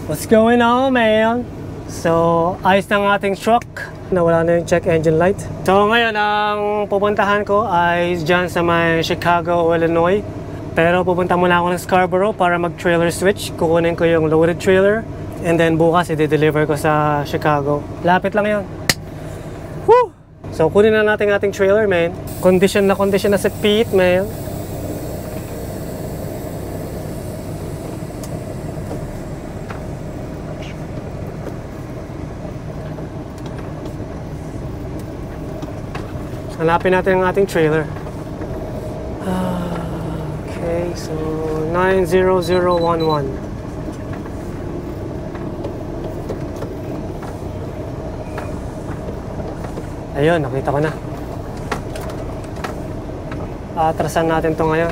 What's going on, man? So, ayos na ng ating truck. Nawala na yung check engine light. So, ngayon, ang pupuntahan ko ay dyan sa may Chicago, Illinois. Pero pupunta muna ako ng Scarborough para mag-trailer switch. Kukunin ko yung loaded trailer. And then bukas, i-deliver ko sa Chicago. Lapit lang yun. Woo! So, kunin na natin ating trailer, man. Condition na sa Pete, man. Hanapin natin ang ating trailer. Okay, so 90011. Ayun, nakita ko na. Atrasan natin to ngayon.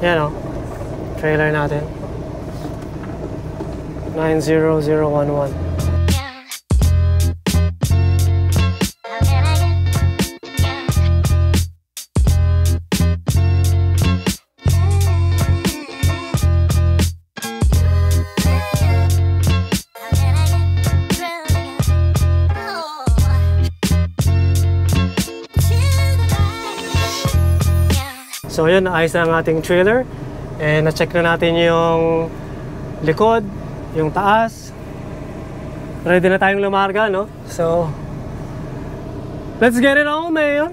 Yan o. Trailer natin 90011. So yun, ayos na ang ating trailer. And na-check na natin yung likod, yung taas. Ready na tayong lumarga, no? So, let's get it on, man!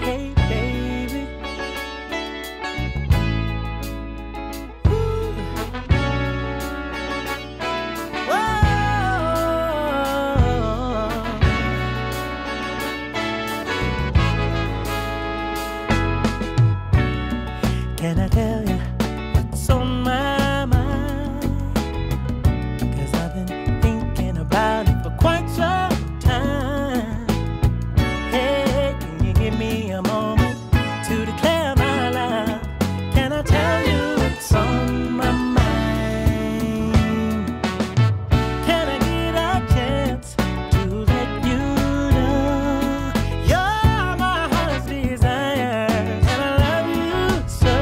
Hey, baby. Can I tell you what's on my mind? 'Cause I've been thinking about it for quite some time. Hey, can you give me a moment to declare my love? Can I tell you what's on my mind? Can I get a chance to let you know you're my heart's desire, and I love you so.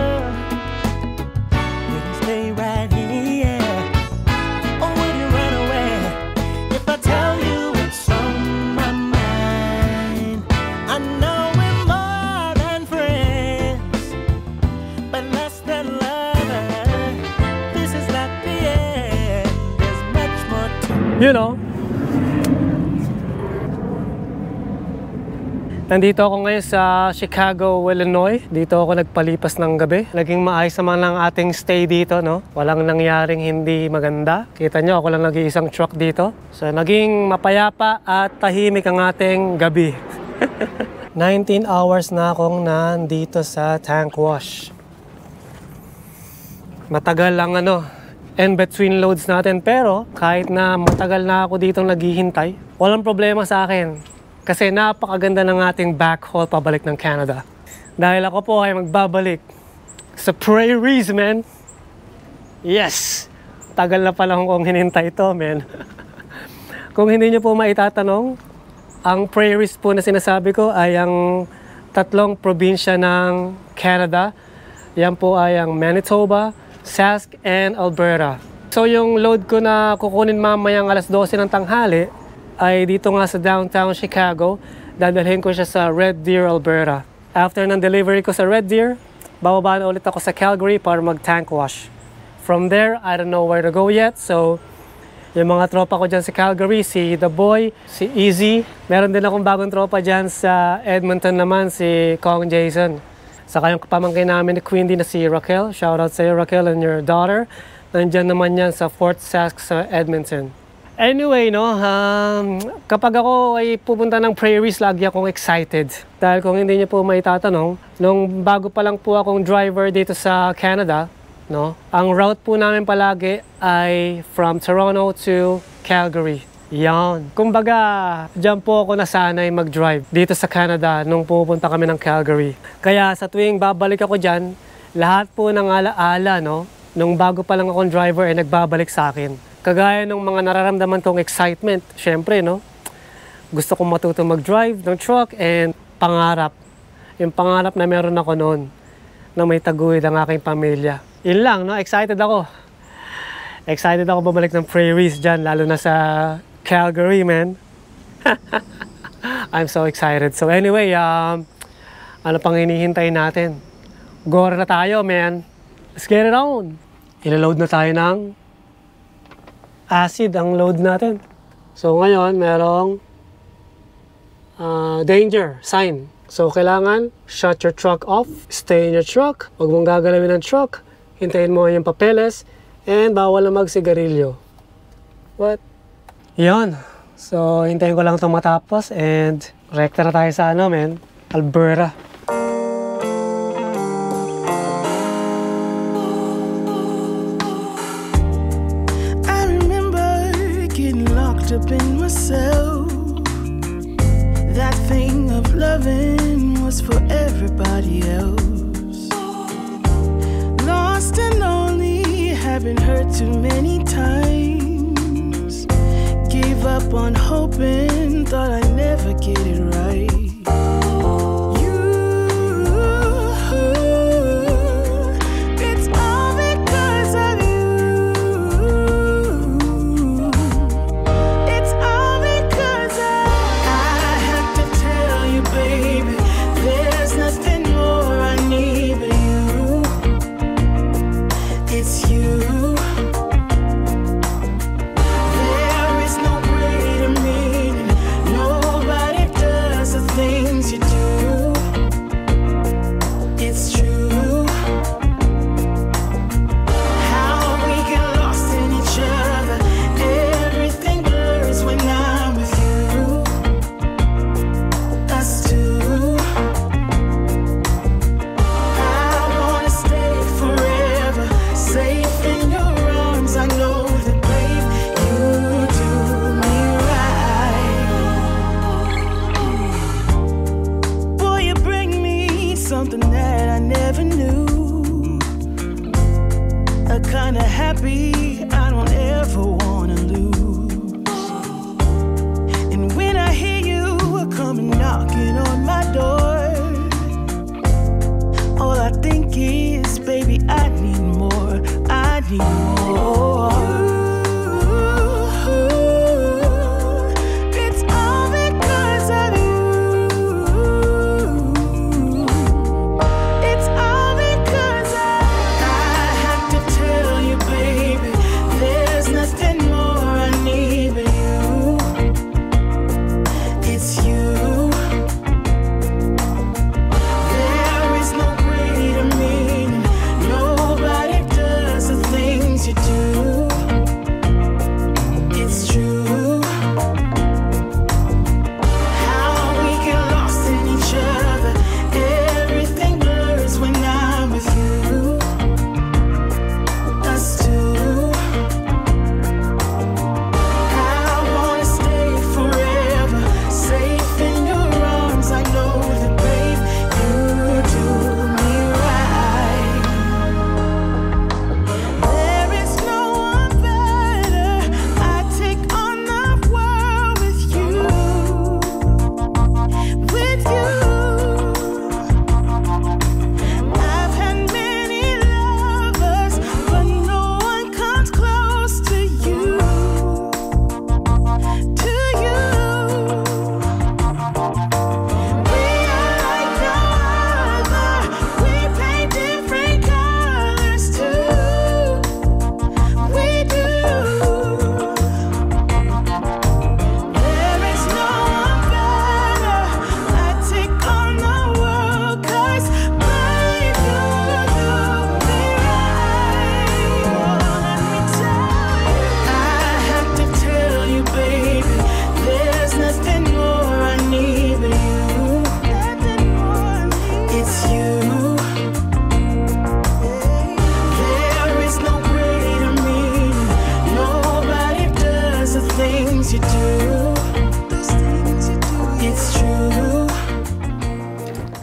Will you stay right here, or will you run away if I tell you what's on my mind? I know we're more than friends, but less than lovers. This is not the end, there's much more to. You know, nandito ako ngayon sa Chicago, Illinois. Dito ako nagpalipas ng gabi. Naging maayos naman ang ating stay dito, no? Walang nangyaring hindi maganda. Kita nyo, ako lang nag-iisang truck dito. So, naging mapayapa at tahimik ang ating gabi. 19 hours na akong nandito sa tank wash. Matagal lang in between loads natin, pero kahit na matagal na ako ditong naghihintay, walang problema sa akin. Kasi napakaganda ng ating backhaul pabalik ng Canada. Dahil ako po ay magbabalik sa prairies, man. Yes! Tagal na pala kong hinintay ito, man. Kung hindi nyo po maitatanong, ang prairies po na sinasabi ko ay ang tatlong probinsya ng Canada. Yan po ay ang Manitoba, Sask, and Alberta. So yung load ko na kukunin mamayang alas 12 ng tanghali ay dito nga sa downtown Chicago. Dadalhin ko siya sa Red Deer, Alberta. After ng delivery ko sa Red Deer, bababa na ulit ako sa Calgary para mag-tank wash. From there, I don't know where to go yet. So, yung mga tropa ko dyan sa Calgary, si The Boy, si Easy. Meron din akong bagong tropa dyan sa Edmonton naman, si Kong Jason. Saka yung pamangkin namin ni Queenie na si Raquel. Shoutout sa iyo, Raquel, and your daughter. Nandyan naman yan sa Fort Sask sa Edmonton. Anyway, kapag ako ay pupunta ng prairies, lagi akong excited. Dahil kung hindi niyo po maitatanong, nung bago pa lang po akong driver dito sa Canada, ang route po namin palagi ay from Toronto to Calgary. Yan. Kumbaga, dyan po ako nasanay mag-drive dito sa Canada nung pupunta kami ng Calgary. Kaya sa tuwing babalik ako dyan, lahat po ng alaala, nung bago pa lang akong driver ay nagbabalik sa akin. Kagaya ng mga nararamdaman kong excitement, syempre, no? Gusto kong matuto mag-drive ng truck and pangarap. Yung pangarap na meron ako noon na may taguyod ang aking pamilya. Yun lang, no? Excited ako. Excited ako babalik ng prairies dyan, lalo na sa Calgary, man. I'm so excited. So anyway, ano pang hinihintay natin? Gore na tayo, man. Let's get it on. Ila-load na tayo ng acid ang load natin. So ngayon, merong danger sign. So kailangan shut your truck off, stay in your truck, huwag mong gagalawin ng truck, hintayin mo yung papeles, and bawal na magsigarilyo. What? Yan. So hintayin ko lang itong matapos and rekta na tayo sa ano, man, Alberta. Up in myself, that thing of loving was for everybody else. Lost and lonely, having hurt too many times. Gave up on hoping, thought I'd never get it right.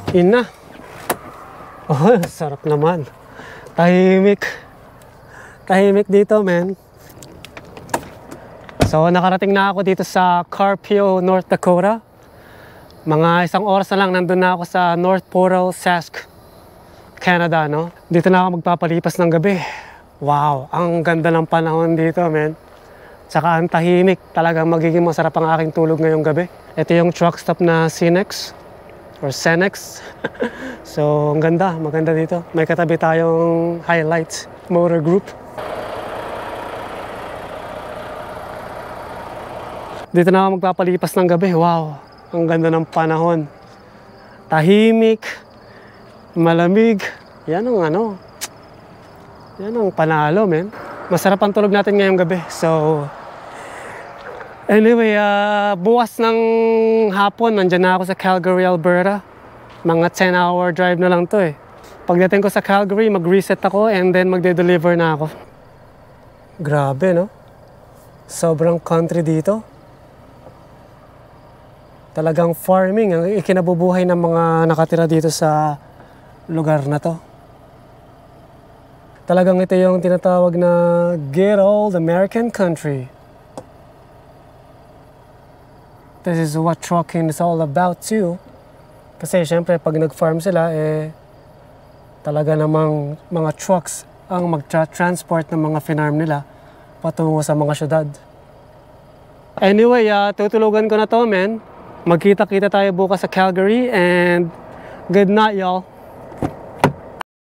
Yun na. Oh, sarap naman. Tahimik. Tahimik dito, man. So nakarating na ako dito sa Carpio, North Dakota. Mga 1 oras na lang nandun na ako sa North Portal, Sask, Canada, no? Dito na ako magpapalipas ng gabi. Wow, ang ganda ng panahon dito, man. Tsaka ang tahimik. Talagang magiging masarap ang aking tulog ngayong gabi. Ito yung truck stop na Cenex or Cenex. So, ang ganda. Maganda dito. May katabi tayong Highlights Motor Group. Dito na ako magpapalipas ng gabi. Wow, ang ganda ng panahon. Tahimik, malamig. Yan ang panalo, men. Masarap ang tulog natin ngayong gabi. So, anyway, bukas ng hapon, nandyan na ako sa Calgary, Alberta. Mga 10-hour drive na lang to eh. Pagdating ko sa Calgary, mag-reset ako and then magde-deliver na ako. Grabe, no? Sobrang country dito. Talagang farming ang ikinabubuhay ng mga nakatira dito sa lugar na to. Talagang ito yung tinatawag na good old American country. This is what trucking is all about too. Kasi syempre pag nag-farm sila, talaga namang mga trucks ang mag-transport ng mga finarm nila patungo sa mga syudad. Anyway, tutulugan ko na to, men. Magkita-kita tayo bukas sa Calgary and good night, y'all.